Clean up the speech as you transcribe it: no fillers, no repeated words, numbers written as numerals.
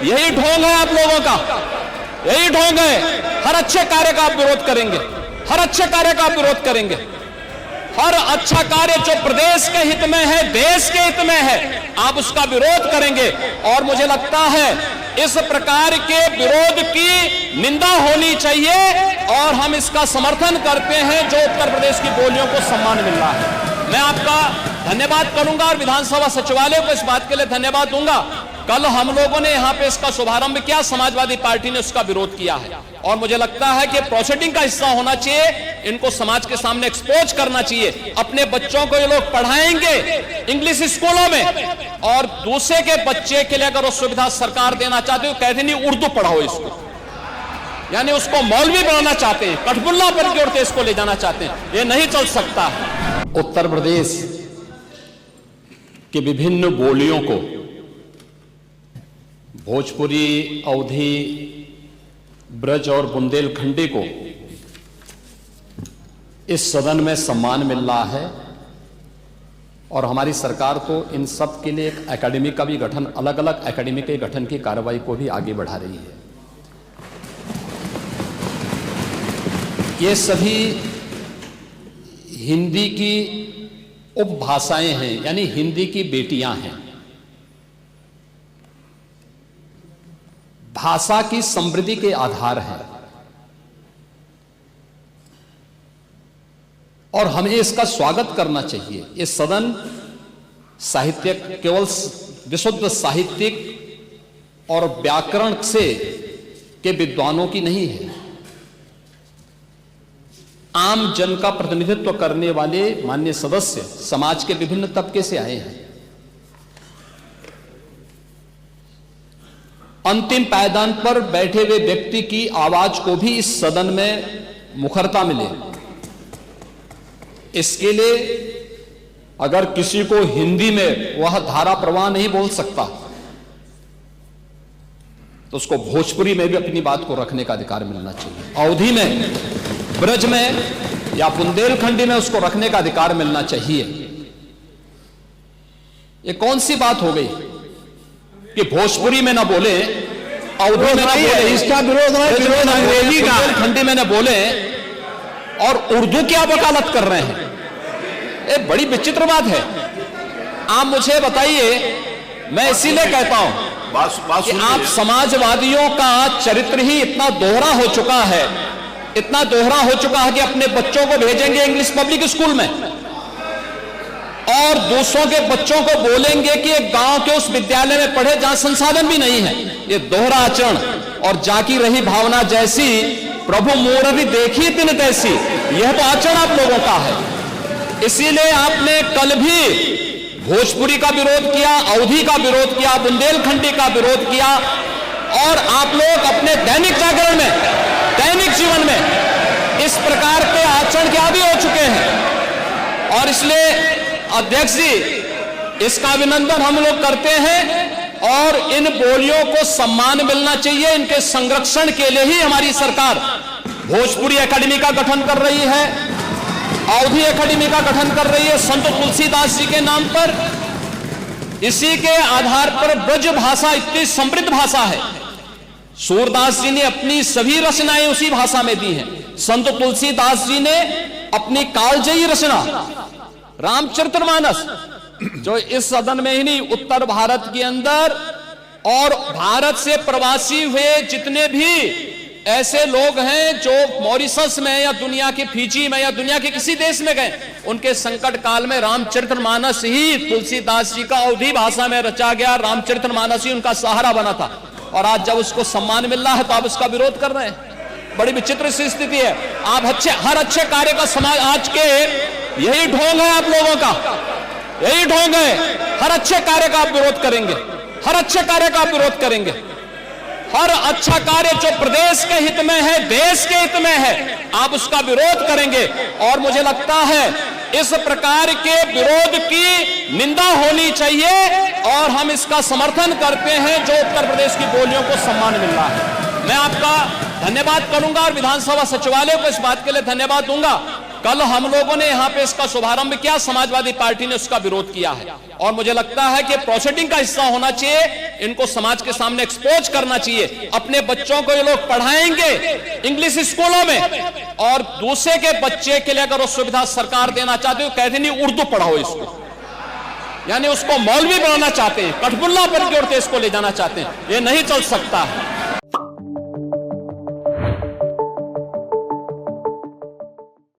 यही ढोंग है आप लोगों का, यही ढोंग है। हर अच्छे कार्य का आप विरोध करेंगे, हर अच्छे कार्य का आप विरोध करेंगे। हर अच्छा कार्य जो प्रदेश के हित में है, देश के हित में है, आप उसका विरोध करेंगे। और मुझे लगता है इस प्रकार के विरोध की निंदा होनी चाहिए और हम इसका समर्थन करते हैं जो उत्तर प्रदेश की बोलियों को सम्मान मिल रहा है। मैं आपका धन्यवाद करूंगा और विधानसभा सचिवालय को इस बात के लिए धन्यवाद दूंगा। कल हम लोगों ने यहां पे इसका शुभारंभ किया, समाजवादी पार्टी ने उसका विरोध किया है और मुझे लगता है कि प्रोसीडिंग का हिस्सा होना चाहिए। इनको समाज के सामने एक्सपोज करना चाहिए। अपने बच्चों को ये लोग पढ़ाएंगे इंग्लिश स्कूलों में और दूसरे के बच्चे के लिए अगर वो सुविधा सरकार देना चाहते हो, कहते नहीं उर्दू पढ़ाओ इसको, यानी उसको मौलवी बनाना चाहते हैं, कठपुल्ला पर की ओर से इसको ले जाना चाहते हैं। ये नहीं चल सकता है। उत्तर प्रदेश की विभिन्न बोलियों को, भोजपुरी, अवधी, ब्रज और बुंदेलखंडी को इस सदन में सम्मान मिल रहा है और हमारी सरकार को इन सब के लिए एक एकेडमी का भी गठन, अलग अलग एकेडमी के गठन की कार्रवाई को भी आगे बढ़ा रही है। ये सभी हिंदी की उपभाषाएं हैं, यानी हिंदी की बेटियां हैं। भाषा की समृद्धि के आधार हैं और हमें इसका स्वागत करना चाहिए। ये सदन साहित्य केवल विशुद्ध साहित्यिक और व्याकरण से के विद्वानों की नहीं है, आम जन का प्रतिनिधित्व करने वाले माननीय सदस्य समाज के विभिन्न तबके से आए हैं। अंतिम पायदान पर बैठे हुए व्यक्ति की आवाज को भी इस सदन में मुखरता मिले, इसके लिए अगर किसी को हिंदी में वह धारा प्रवाह नहीं बोल सकता तो उसको भोजपुरी में भी अपनी बात को रखने का अधिकार मिलना चाहिए। अवधी में, ब्रज में या बुंदेलखंडी में उसको रखने का अधिकार मिलना चाहिए। ये कौन सी बात हो गई कि भोजपुरी में ना बोले, अवधी में ना बोले, इसका विरोध अंग्रेजी का, बुंदेलखंडी में ना बोले और उर्दू की आप वकालत कर रहे हैं। ये बड़ी विचित्र बात है। आप मुझे बताइए, मैं इसीलिए कहता हूं कि आप समाजवादियों का चरित्र ही इतना दोहरा हो चुका है, इतना दोहरा हो चुका है कि अपने बच्चों को भेजेंगे इंग्लिश पब्लिक स्कूल में और दूसरों के बच्चों को बोलेंगे कि एक गांव के उस विद्यालय में पढ़े जहां संसाधन भी नहीं है। ये दोहरा आचरण और जाकी रही भावना जैसी प्रभु मोररी देखी तिन तैसी, यह तो आचरण आप लोगों का है। इसीलिए आपने कल भी भोजपुरी का विरोध किया, अवधी का विरोध किया, बुंदेलखंडी का विरोध किया और आप लोग अपने दैनिक जागरण में, दैनिक जीवन में इस प्रकार के आचरण के आदी हो चुके हैं। और इसलिए अध्यक्ष जी, इसका अभिनंदन हम लोग करते हैं और इन बोलियों को सम्मान मिलना चाहिए। इनके संरक्षण के लिए ही हमारी सरकार भोजपुरी एकेडमी का गठन कर रही है, अवधी एकेडमी का गठन कर रही है संत तुलसीदास जी के नाम पर। इसी के आधार पर ब्रज भाषा इतनी समृद्ध भाषा है। सूरदास जी ने अपनी सभी रचनाएं उसी भाषा में दी हैं। संत तुलसीदास जी ने अपनी कालजयी रचना रामचरितमानस, जो इस सदन में ही नहीं, उत्तर भारत के अंदर और भारत से प्रवासी हुए जितने भी ऐसे लोग हैं जो मॉरिशस में या दुनिया के फिजी में या दुनिया के किसी देश में गए, उनके संकट काल में रामचरितमानस ही तुलसीदास जी का अवधी भाषा में रचा गया रामचरितमानस ही उनका सहारा बना था। और आज जब उसको सम्मान मिल रहा है तो आप उसका विरोध कर रहे हैं। बड़ी विचित्र सी स्थिति है। आप हर अच्छे कार्य का समाज, आज के यही ढोंग है आप लोगों का, यही ढोंग है। हर अच्छे कार्य का आप विरोध करेंगे, हर अच्छे कार्य का आप विरोध करेंगे। हर अच्छा कार्य जो प्रदेश के हित में है, देश के हित में है, आप उसका विरोध करेंगे। और मुझे लगता है इस प्रकार के विरोध की निंदा होनी चाहिए और हम इसका समर्थन करते हैं जो उत्तर प्रदेश की बोलियों को सम्मान मिल रहा है। मैं आपका धन्यवाद करूंगा और विधानसभा सचिवालय को इस बात के लिए धन्यवाद दूंगा। कल हम लोगों ने यहां पे इसका शुभारंभ किया, समाजवादी पार्टी ने उसका विरोध किया है और मुझे लगता है कि प्रोसीडिंग का हिस्सा होना चाहिए, इनको समाज के सामने एक्सपोज करना चाहिए। अपने बच्चों को ये लोग पढ़ाएंगे इंग्लिश स्कूलों में और दूसरे के बच्चे के लिए अगर वो सुविधा सरकार देना चाहते हो, कहते नहीं उर्दू पढ़ाओ इसको, यानी उसको मौलवी बनाना चाहते हैं, कठपुल्ला पर की ओर इसको ले जाना चाहते हैं। ये नहीं चल सकता है।